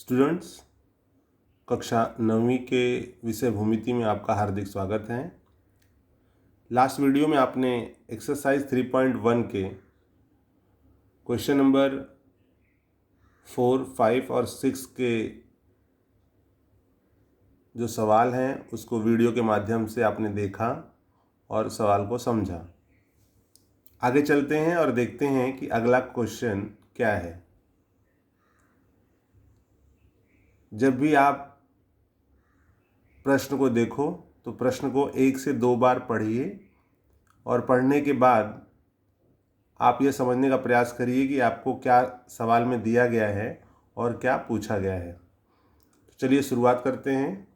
Students, कक्षा 9वीं के विषय भूमिति में आपका हार्दिक स्वागत है। लास्ट वीडियो में आपने एक्सरसाइज 3.1 के क्वेश्चन नंबर 4, 5 और 6 के जो सवाल हैं उसको वीडियो के माध्यम से आपने देखा और सवाल को समझा। आगे चलते हैं और देखते हैं कि अगला क्वेश्चन क्या है। जब भी आप प्रश्न को देखो तो प्रश्न को 1 से 2 बार पढ़िए और पढ़ने के बाद आप ये समझने का प्रयास करिए कि आपको क्या सवाल में दिया गया है और क्या पूछा गया है। तो चलिए शुरुआत करते हैं,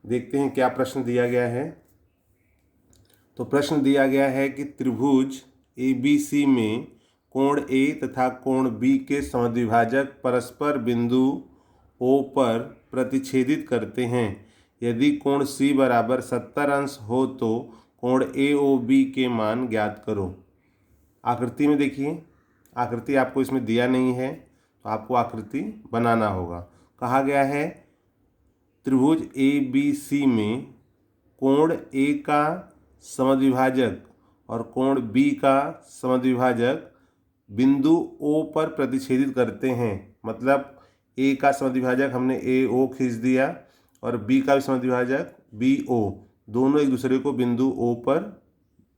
देखते हैं क्या प्रश्न दिया गया है। तो प्रश्न दिया गया है कि त्रिभुज ABC में कोण A तथा कोण B के समद्विभाजक परस्पर बिंदु O पर प्रतिच्छेदित करते हैं। यदि कोण C बराबर 70 अंश हो तो कोण AOB के मान ज्ञात करो। आकृति में देखिए, आकृति आपको इसमें दिया नहीं है तो आपको आकृति बनाना होगा। कहा गया है त्रिभुज ABC में कोण A का समद्विभाजक और कोण B का समद्विभाजक बिंदु O पर प्रतिच्छेदित करते हैं। मतलब A का समद्विभाजक हमने AO खींच दिया और B का भी समद्विभाजक BO, दोनों एक दूसरे को बिंदु O पर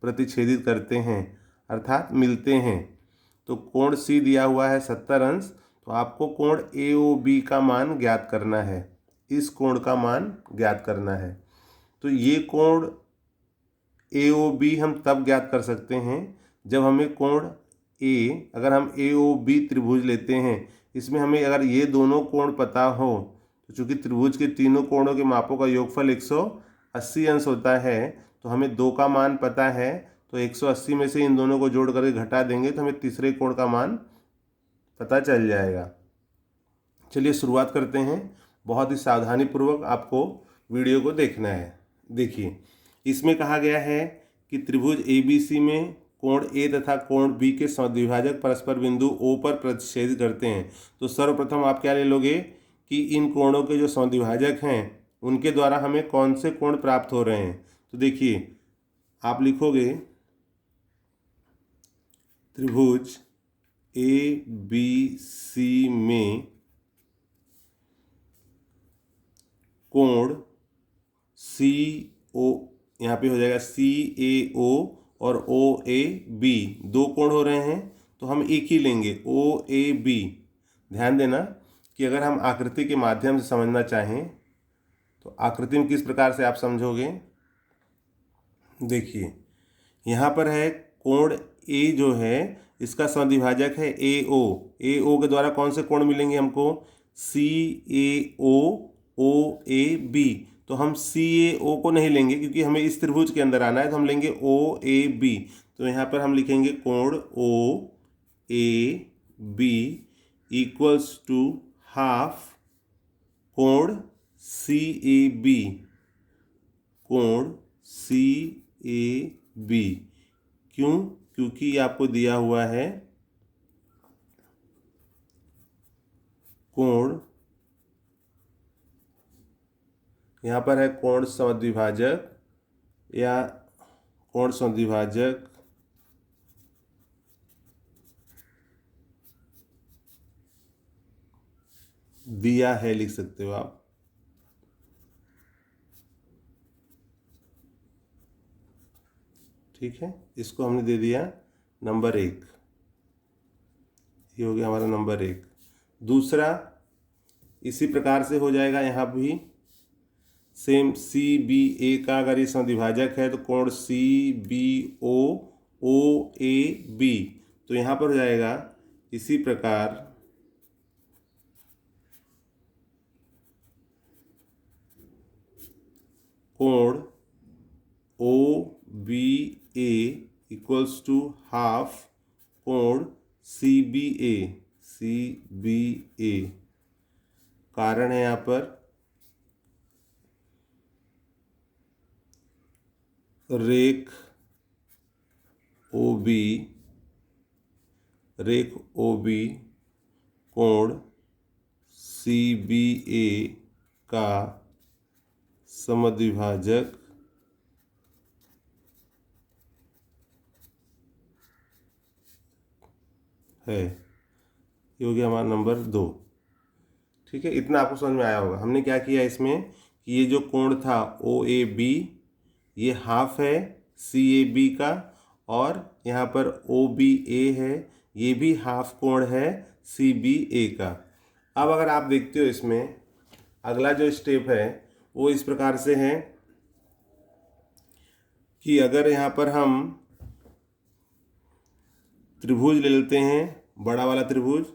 प्रतिच्छेदित करते हैं अर्थात मिलते हैं। तो कोण C दिया हुआ है 70 अंश, तो आपको कोण AOB का मान ज्ञात करना है। इस कोण का मान ज्ञात करना है। तो ये कोण AOB हम तब ज्ञात कर सकते हैं जब हमें कोण A, अगर हम AOB त्रिभुज लेते हैं, इसमें हमें अगर ये दोनों कोण पता हो तो चूंकि त्रिभुज के तीनों कोणों के मापों का योगफल 180 अंश होता है, तो हमें 2 का मान पता है, तो 180 में से इन दोनों को जोड़ करके घटा देंगे तो हमें तीसरे कोण का मान पता चल जाएगा। चलिए शुरुआत करते हैं। बहुत ही सावधानीपूर्वक आपको वीडियो को देखना है। देखिए, इसमें कहा गया है कि त्रिभुज ABC में कोण A तथा कोण B के समद्विभाजक परस्पर बिंदु O पर प्रतिच्छेदित करते हैं। तो सर्वप्रथम आप क्या ले लोगे कि इन कोणों के जो समद्विभाजक हैं उनके द्वारा हमें कौन से कोण प्राप्त हो रहे हैं। तो देखिए, आप लिखोगे त्रिभुज ABC में कोण CO, यहाँ पे हो जाएगा CAO और OAB, 2 कोण हो रहे हैं तो हम एक ही लेंगे OAB। ध्यान देना कि अगर हम आकृति के माध्यम से समझना चाहें तो आकृति में किस प्रकार से आप समझोगे। देखिए, यहाँ पर है कोण A जो है इसका समद्विभाजक है AO के द्वारा कौन से कोण मिलेंगे हमको, CAO OAB। तो हम CAO को नहीं लेंगे क्योंकि हमें इस त्रिभुज के अंदर आना है, तो हम लेंगे OAB। तो यहाँ पर हम लिखेंगे कोण OAB इक्वल्स टू हाफ कोण CAB, कोण CAB। क्यों? क्योंकि ये आपको दिया हुआ है कोण, यहाँ पर है कोण समद्विभाजक या कोण समद्विभाजक दिया है, लिख सकते हो आप। ठीक है, इसको हमने दे दिया नंबर 1। ये हो गया हमारा नंबर 1। दूसरा इसी प्रकार से हो जाएगा, यहाँ भी सेम CBA का अगर ये समद्विभाजक है तो कोण CBO OAB, तो यहाँ पर हो जाएगा इसी प्रकार कोण OBA इक्वल्स टू हाफ कोण CBA। कारण है यहाँ पर रेख OB कोण CBA का समद्विभाजक है। ये हो गया हमारा नंबर 2। ठीक है, इतना आपको समझ में आया होगा। हमने क्या किया इसमें कि ये जो कोण था OAB, ये हाफ है CAB का, और यहाँ पर OBA है, ये भी हाफ कोण है CBA का। अब अगर आप देखते हो इसमें अगला जो स्टेप है वो इस प्रकार से है कि अगर यहाँ पर हम त्रिभुज ले लेते हैं, बड़ा वाला त्रिभुज,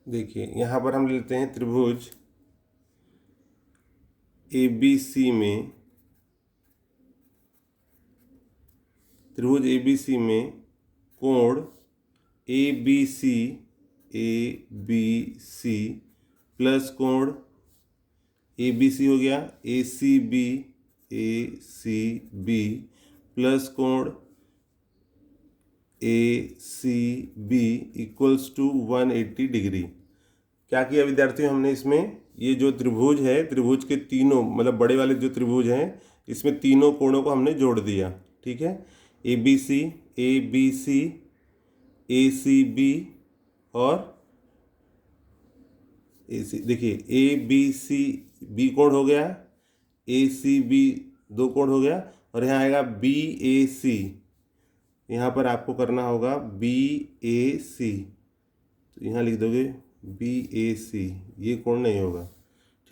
देखिए यहाँ पर हम लेते हैं त्रिभुज ABC में, कोण ABC प्लस कोण ABC हो गया ACB प्लस कोण ACB इक्वल्स टू 180 डिग्री। क्या किया विद्यार्थियों हमने इसमें, ये जो त्रिभुज है, त्रिभुज के तीनों मतलब बड़े वाले जो त्रिभुज हैं, इसमें तीनों कोणों को हमने जोड़ दिया। ठीक है, ABC, ACB और AC। देखिए ABCB कोण हो गया, ACB 2 कोण हो गया, और यहाँ आएगा BAC। यहाँ पर आपको करना होगा BAC, तो यहाँ लिख दोगे BAC, ये कोण नहीं होगा।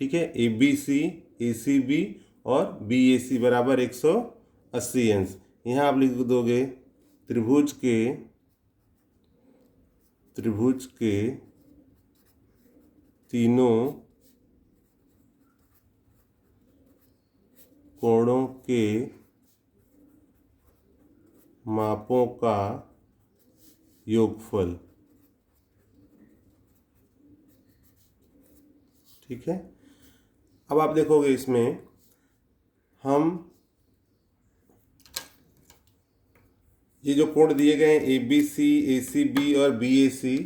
ठीक है, ABC, ACB और BAC बराबर 180 अंश। यहाँ आप लिख दोगे त्रिभुज के तीनों कोणों के मापों का योगफल। ठीक है, अब आप देखोगे इसमें हम ये जो कोण दिए गए हैं ABC, ACB और BAC,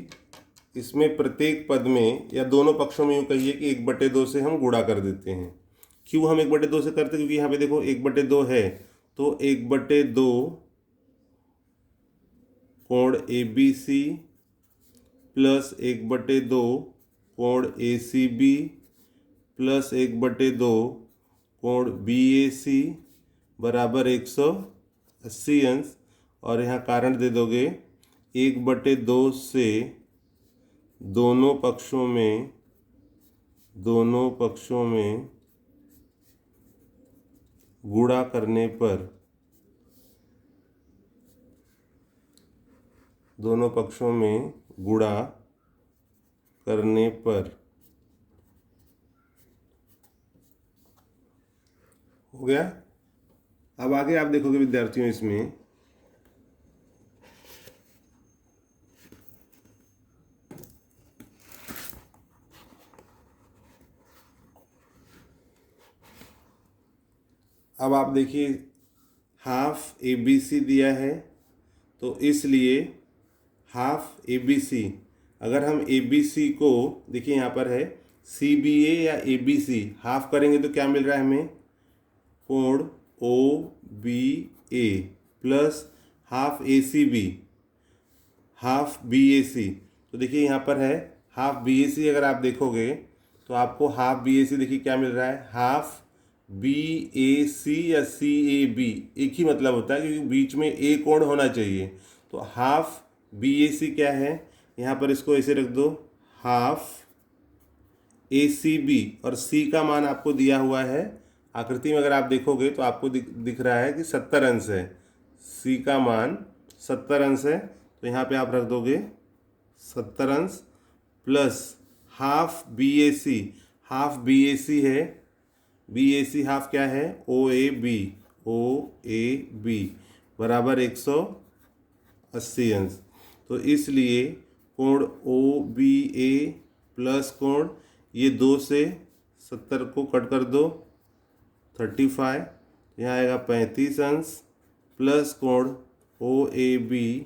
इसमें प्रत्येक पद में या दोनों पक्षों में यूँ कहिए कि 1/2 से हम गुणा कर देते हैं। क्यों हम 1/2 से करते हैं? क्योंकि यहाँ पे देखो 1/2 है, तो 1/2 कोण ABC प्लस 1/2 कोण ACB प्लस 1/2 कोण BAC बराबर 180 अंश। और यहाँ कारण दे दोगे 1/2 से दोनों पक्षों में गुणा करने पर, दोनों पक्षों में गुणा करने पर हो गया। अब आगे आप देखोगे विद्यार्थियों इसमें अब आप देखिए हाफ ABC दिया है, तो इसलिए हाफ ABC, अगर हम ABC को देखिए यहाँ पर है CBA या ABC, हाफ करेंगे तो क्या मिल रहा है हमें, कोण OBA plus half ACB, half BAC। तो देखिए यहाँ पर है हाफ BAC, अगर आप देखोगे तो आपको हाफ BAC देखिए क्या मिल रहा है, हाफ BAC या CAB एक ही मतलब होता है, क्योंकि बीच में A कोण होना चाहिए। तो हाफ BAC क्या है, यहाँ पर इसको ऐसे रख दो, हाफ ACB, और C का मान आपको दिया हुआ है आकृति में, अगर आप देखोगे तो आपको दिख रहा है कि 70 अंश है, C का मान 70 अंश है। तो यहाँ पे आप रख दोगे 70 अंश plus half BAC, half BAC है, BAC हाफ क्या है, OAB बराबर 180 अंश। तो इसलिए कोण OBA प्लस कोण ये 2 से 70 को कट कर दो 35, यहाँ आएगा 35 अंश प्लस कोण OAB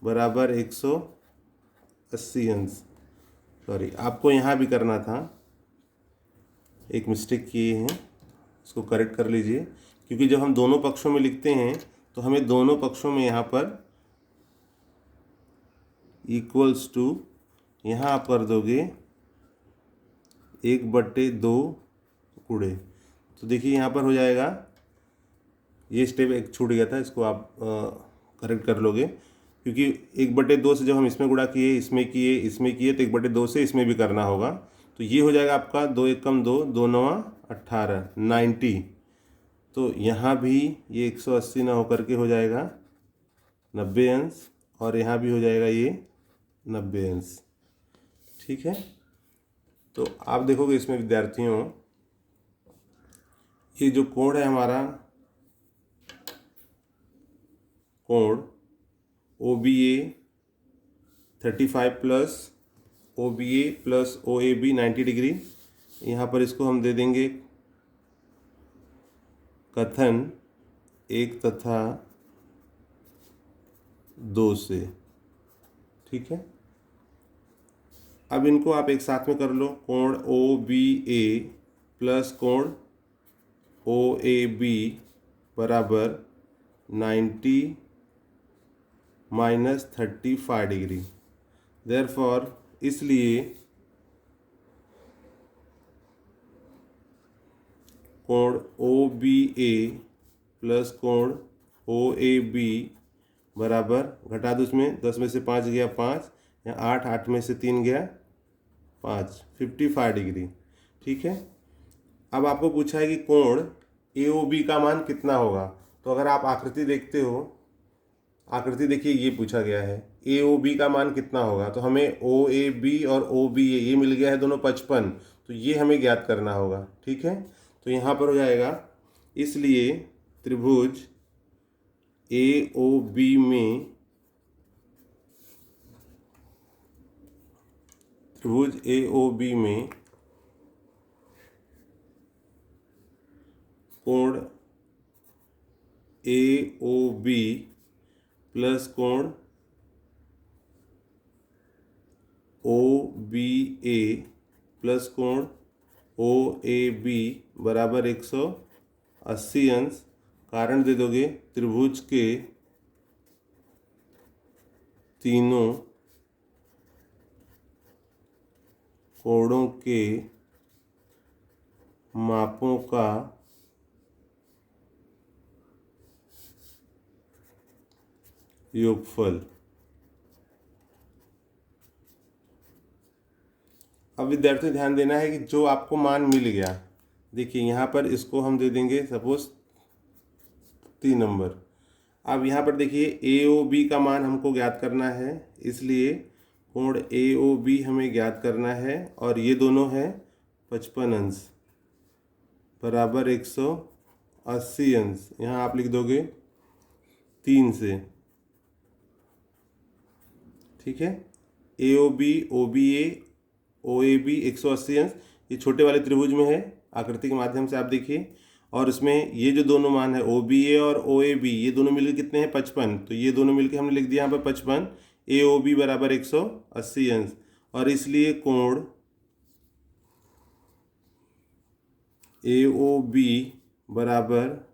बराबर 180 अंश। सॉरी, आपको यहाँ भी करना था, एक मिस्टेक किए हैं, इसको करेक्ट कर लीजिए। क्योंकि जब हम दोनों पक्षों में लिखते हैं तो हमें दोनों पक्षों में यहाँ पर इक्वल्स टू, यहाँ आप कर दोगे 1/2 गुणे, तो देखिए यहाँ पर हो जाएगा, ये स्टेप एक छूट गया था, इसको आप करेक्ट कर लोगे। क्योंकि 1/2 से जब हम इसमें गुणा किए, इसमें किए, इसमें किए, तो 1/2 से इसमें भी करना होगा। तो ये हो जाएगा आपका 2 एकम 2, 2 9 18, 90। तो यहाँ भी ये 180 ना होकर के हो जाएगा 90 अंश, और यहाँ भी हो जाएगा ये 90 अंश। ठीक है, तो आप देखोगे इसमें विद्यार्थियों, ये जो कोण है हमारा, कोण OBA 35 plus OBA plus OAB 90 degree, यहाँ पर इसको हम दे देंगे कथन 1 तथा 2 से। ठीक है, अब इनको आप एक साथ में कर लो, कोण OBA प्लस कोण OAB बराबर 90 माइनस 35 डिग्री। देयरफॉर इसलिए कोण OBA प्लस कोण OAB बराबर, घटा दो इसमें, 10 में से 5 गया 5, या 8, 8 में से 3 गया 5, 55 डिग्री। ठीक है, अब आपको पूछा है कि कोण AOB का मान कितना होगा। तो अगर आप आकृति देखते हो, आकृति देखिए, ये पूछा गया है AOB का मान कितना होगा, तो हमें OAB और OBA ये मिल गया है दोनों 55, तो ये हमें ज्ञात करना होगा। ठीक है, तो यहाँ पर हो जाएगा, इसलिए त्रिभुज AOB में, त्रिभुज AOB में कोण AOB प्लस कोण OBA प्लस कोण OAB बराबर 180 अंश। कारण दे दोगे, त्रिभुज के तीनों कोणों के मापों का योगफल। अब विद्यार्थियों ध्यान देना है कि जो आपको मान मिल गया, देखिए यहाँ पर इसको हम दे देंगे सपोज 3 नंबर। अब यहाँ पर देखिए AOB का मान हमको ज्ञात करना है, इसलिए कोण AOB हमें ज्ञात करना है, और ये दोनों हैं 55 अंश बराबर 180 अंश। यहाँ आप लिख दोगे 3 से। ठीक है, AOB OBA OAB 180 अंश, ये छोटे वाले त्रिभुज में है, आकृति के माध्यम से आप देखिए। और इसमें ये जो दोनों मान है OBA और OAB, ये दोनों मिलकर कितने हैं 55, तो ये दोनों मिलकर हमने लिख दिया यहाँ पर 55, AOB बराबर 180 अंश, और इसलिए कोण AOB बराबर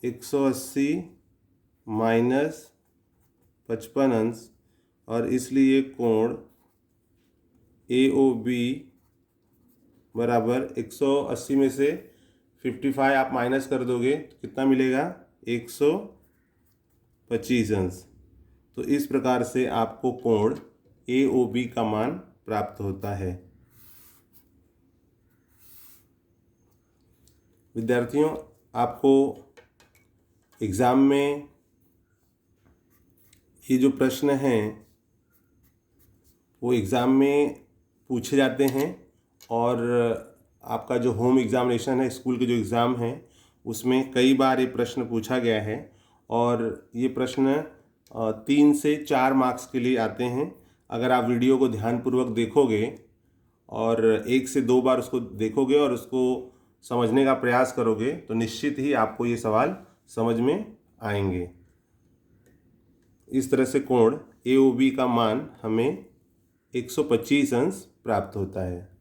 180 माइनस 55 अंश, और इसलिए कोण AOB बराबर 180 में से 55 आप माइनस कर दोगे तो कितना मिलेगा, 125 अंश। तो इस प्रकार से आपको कोण AOB का मान प्राप्त होता है। विद्यार्थियों, आपको एग्ज़ाम में ये जो प्रश्न हैं वो एग्ज़ाम में पूछे जाते हैं, और आपका जो होम एग्ज़ामिनेशन है, स्कूल के जो एग्ज़ाम हैं, उसमें कई बार ये प्रश्न पूछा गया है, और ये प्रश्न 3 से 4 मार्क्स के लिए आते हैं। अगर आप वीडियो को ध्यानपूर्वक देखोगे और 1 से 2 बार उसको देखोगे और उसको समझने का प्रयास करोगे तो निश्चित ही आपको ये सवाल समझ में आएंगे। इस तरह से कोण AOB का मान हमें 125 अंश प्राप्त होता है।